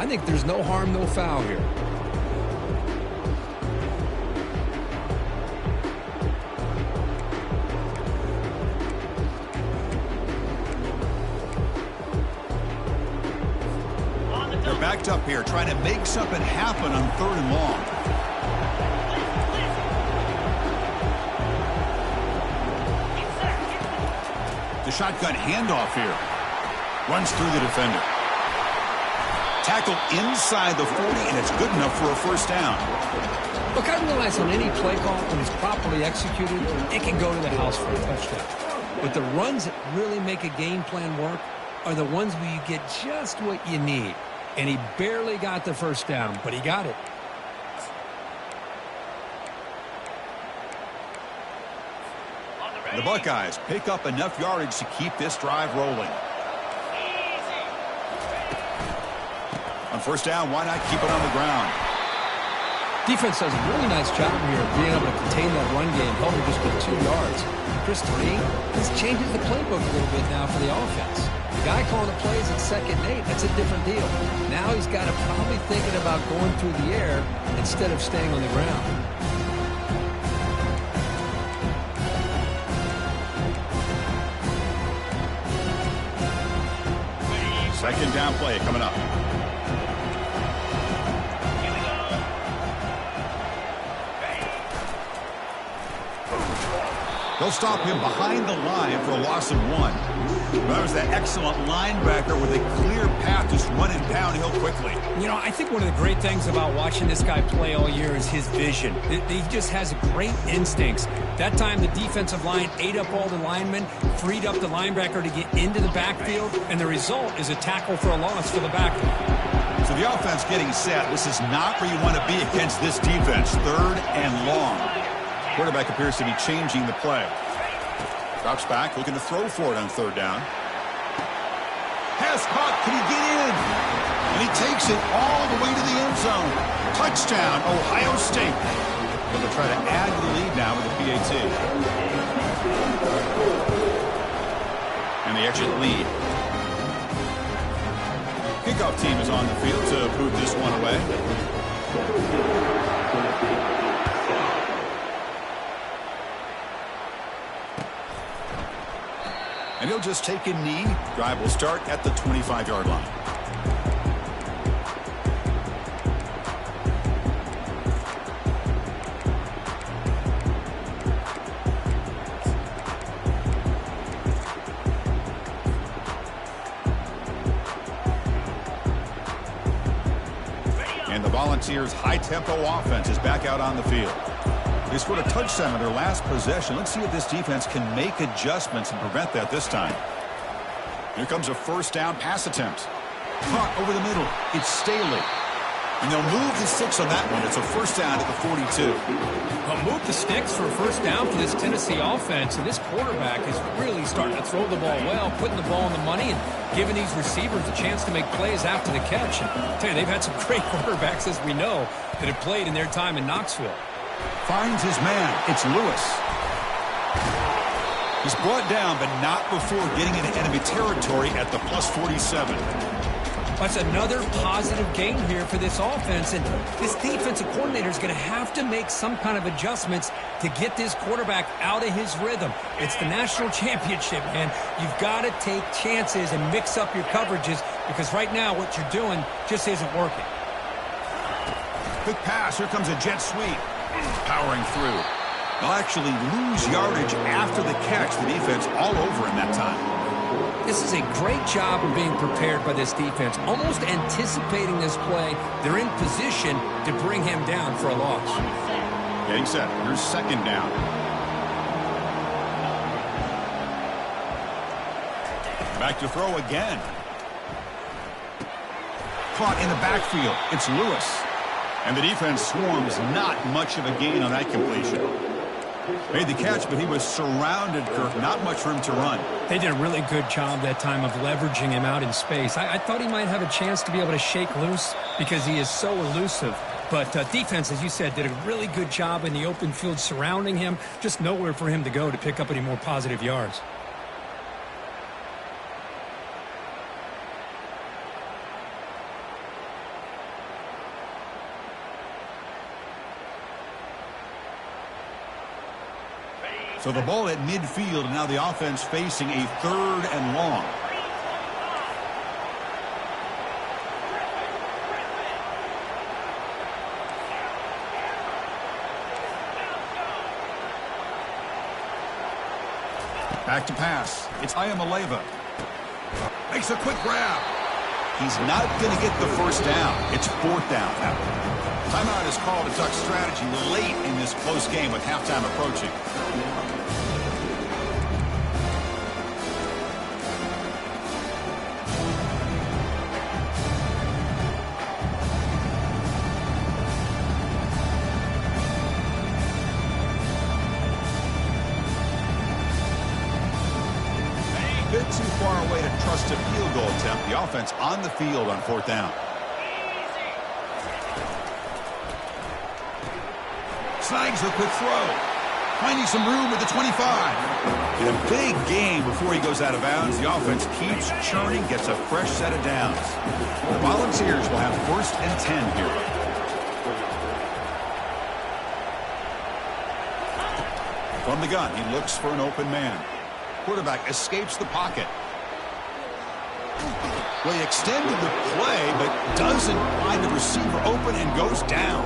I think there's no harm, no foul here. They're backed up here, trying to make something happen on 3rd and long. The shotgun handoff here. Runs through the defender. Tackle inside the 40, and it's good enough for a first down. Look, I realize on any play call, when it's properly executed, it can go to the house for a touchdown. But the runs that really make a game plan work are the ones where you get just what you need. And he barely got the first down, but he got it. The Buckeyes pick up enough yardage to keep this drive rolling. On first down, why not keep it on the ground? Defense does a really nice job here of being able to contain that run game, held it just with 2 yards. Chris Touré, this changes the playbook a little bit now for the offense. The guy calling the plays at 2nd and 8, that's a different deal. Now he's got to probably thinking about going through the air instead of staying on the ground. Second down play coming up. They'll stop him behind the line for a loss of 1. That was that excellent linebacker with a clear path just running downhill quickly. You know, I think one of the great things about watching this guy play all year is his vision. He just has great instincts. That time the defensive line ate up all the linemen, freed up the linebacker to get into the backfield, and the result is a tackle for a loss for the backfield. So the offense getting set. This is not where you want to be against this defense. 3rd and long. Quarterback appears to be changing the play. Drops back, looking to throw for it on 3rd down. Pass caught. Can he get in? And he takes it all the way to the end zone. Touchdown, Ohio State. They'll try to add to the lead now with the PAT. And the extra lead. Kickoff team is on the field to boot this one away. And he'll just take a knee. Drive will start at the 25-yard line. And the Volunteers' high-tempo offense is back out on the field. They scored a touchdown on their last possession. Let's see if this defense can make adjustments and prevent that this time. Here comes a first down pass attempt. Caught over the middle. It's Staley. And they'll move the 6 on that one. It's a first down at the 42. Well, move the sticks for a first down for this Tennessee offense. And this quarterback is really starting to throw the ball well, putting the ball on the money and giving these receivers a chance to make plays after the catch. And I tell you, they've had some great quarterbacks, as we know, that have played in their time in Knoxville. Finds his man. It's Lewis. He's brought down, but not before getting into enemy territory at the plus 47. That's another positive game here for this offense, and this defensive coordinator is going to have to make some kind of adjustments to get this quarterback out of his rhythm. It's the national championship, man. You've got to take chances and mix up your coverages because right now what you're doing just isn't working. Quick pass. Here comes a jet sweep. Powering through. They'll actually lose yardage after the catch. The defense all over him that time. This is a great job of being prepared by this defense, almost anticipating this play. They're in position to bring him down for a loss. Getting set. Here's second down. Back to throw again. Caught in the backfield. It's Lewis. And the defense swarms. Not much of a gain on that completion. Made the catch, but he was surrounded, Kirk. Not much room to run. They did a really good job that time of leveraging him out in space. I thought he might have a chance to be able to shake loose because he is so elusive. But defense, as you said, did a really good job in the open field surrounding him. Just nowhere for him to go to pick up any more positive yards. So the ball at midfield, and now the offense facing a 3rd and long. Back to pass. It's Iamaleava. Makes a quick grab. He's not going to get the first down. It's 4th down now. Timeout is called to Duck strategy late in this close game with halftime approaching. A bit too far away to trust a field goal attempt. The offense on the field on 4th down. Snags a quick throw. Finding some room at the 25. In a big game before he goes out of bounds, the offense keeps churning, gets a fresh set of downs. The Volunteers will have 1st and 10 here. From the gun, he looks for an open man. Quarterback escapes the pocket. Well, he extended the play, but doesn't find the receiver open and goes down.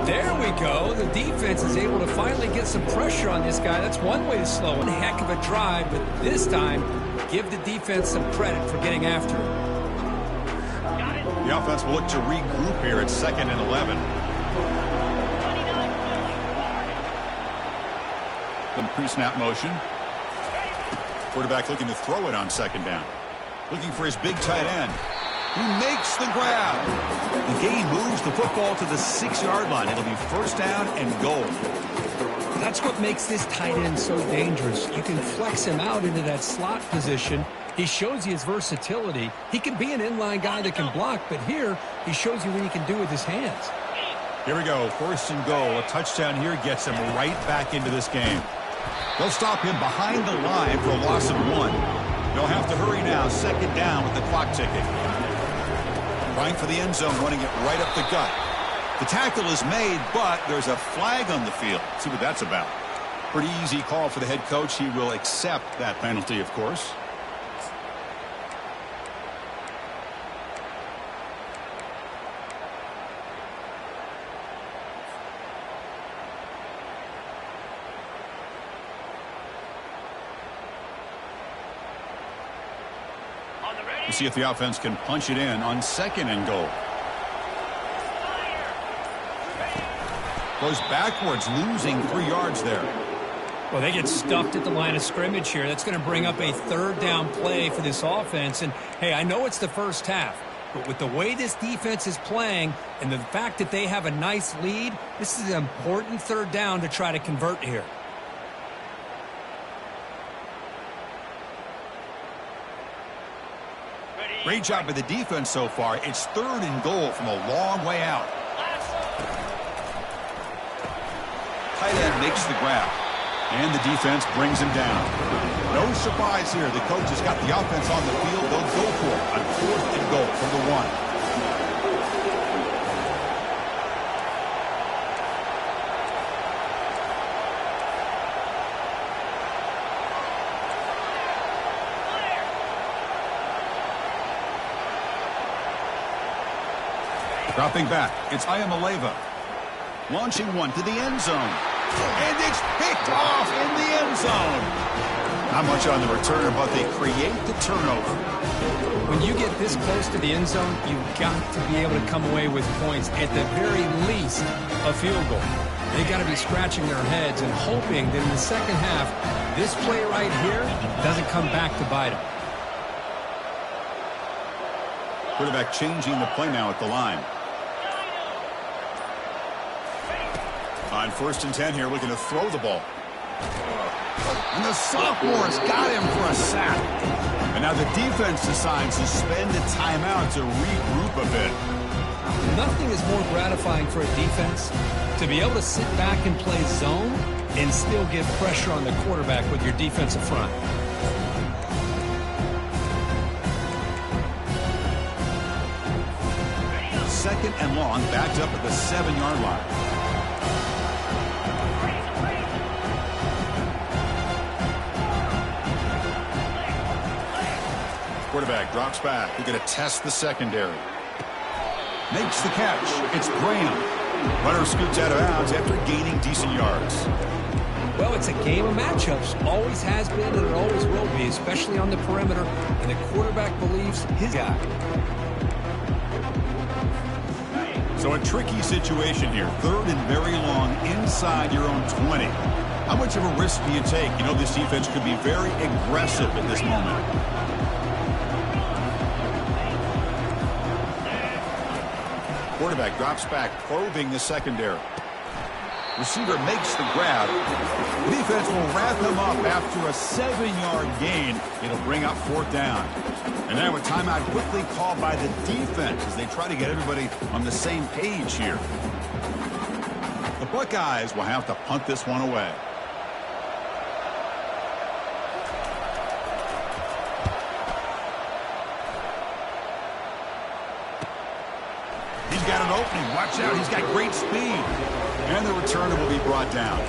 There we go. The defense is able to finally get some pressure on this guy. That's one way to slow him. Heck of a drive, but this time, give the defense some credit for getting after it. The offense will look to regroup here at 2nd and 11. Some pre-snap motion. Quarterback looking to throw it on 2nd down. Looking for his big tight end. He makes the grab. The game moves the football to the 6-yard line. It'll be 1st down and goal. That's what makes this tight end so dangerous. You can flex him out into that slot position. He shows you his versatility. He can be an inline guy that can block, but here he shows you what he can do with his hands. Here we go. 1st and goal. A touchdown here gets him right back into this game. They'll stop him behind the line for a loss of 1. They'll have to hurry now. 2nd down with the clock ticking. Trying for the end zone, running it right up the gut. The tackle is made, but there's a flag on the field. Let's see what that's about. Pretty easy call for the head coach. He will accept that penalty, of course. We'll see if the offense can punch it in on 2nd and goal. Goes backwards, losing 3 yards there. Well, they get stuffed at the line of scrimmage here. That's going to bring up a 3rd down play for this offense. And, hey, I know it's the first half, but with the way this defense is playing and the fact that they have a nice lead, this is an important 3rd down to try to convert here. Great job by the defense so far. It's 3rd and goal from a long way out. Tight end makes the grab. And the defense brings him down. No surprise here. The coach has got the offense on the field. They'll go for it on 4th and goal from the 1. Dropping back, it's Iamaleava. Launching one to the end zone. And it's picked off in the end zone. Not much on the return, but they create the turnover. When you get this close to the end zone, you've got to be able to come away with points, at the very least, a field goal. They got to be scratching their heads and hoping that in the second half, this play right here doesn't come back to bite them. Quarterback changing the play now at the line. On 1st and 10 here, looking to throw the ball. And the sophomore's got him for a sack. And now the defense decides to spend a timeout to regroup a bit. Nothing is more gratifying for a defense to be able to sit back and play zone and still get pressure on the quarterback with your defensive front. Second and long, backed up at the 7-yard line. Quarterback drops back. They're going to test the secondary. Makes the catch. It's Graham. Runner scoots out of bounds after gaining decent yards. Well, it's a game of matchups. Always has been and it always will be, especially on the perimeter. And the quarterback believes his guy. So a tricky situation here. 3rd and very long inside your own 20. How much of a risk do you take? You know, this defense could be very aggressive at this moment. Quarterback drops back, probing the secondary. Receiver makes the grab. The defense will wrap him up after a 7-yard gain. It'll bring up 4th down. And now a timeout quickly called by the defense as they try to get everybody on the same page here. The Buckeyes will have to punt this one away. He's got an opening. Watch out. He's got great speed. And the returner will be brought down.